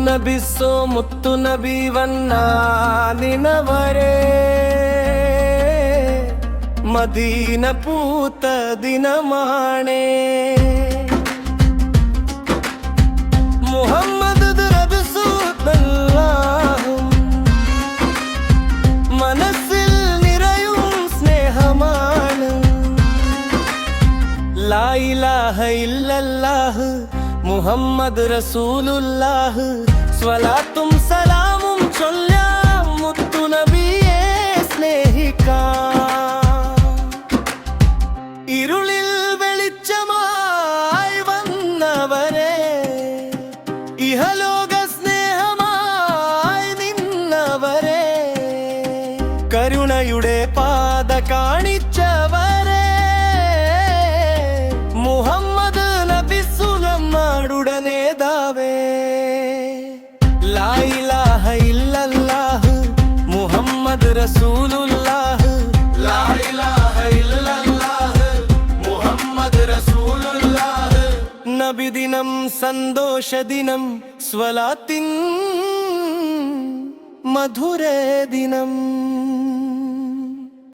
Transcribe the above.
നബിസോ മുത്തു നബി വന്നാദിനവരെ മദീന പൂത്ത ദിനമാണേ മുഹമ്മദ് റസൂലുള്ളാഹും മനസ്സിൽ നിറയും സ്നേഹമാണ് ലാ ഇലാഹ ഇല്ലല്ലാഹ് മുഹമ്മദ് റസൂലുള്ളാഹ് സ്വലാത്തും സലാമും ചൊല്ലാം മുത്തു നബിയെ സ്നേഹിക്കാം ഇരുളിൽ വെളിച്ചമായി വന്നവരെ ഇഹലോക സ്നേഹമായി നിന്നവരെ കരുണയുടെ പാത കാണിച്ചവരെ മുഹമ്മദ് നബി സുലമാരുടെ നേതാവേ ലാ ഇലാഹ ഇല്ലല്ലാഹ് മുഹമ്മദ് റസൂലുള്ളാഹ് ലാ ഇലാഹ ഇല്ലല്ലാഹ് മുഹമ്മദ് റസൂലുള്ളാഹ് നബിദിനം സന്തോഷദിനം സ്വലാത്തിൻ മധുര ദിനം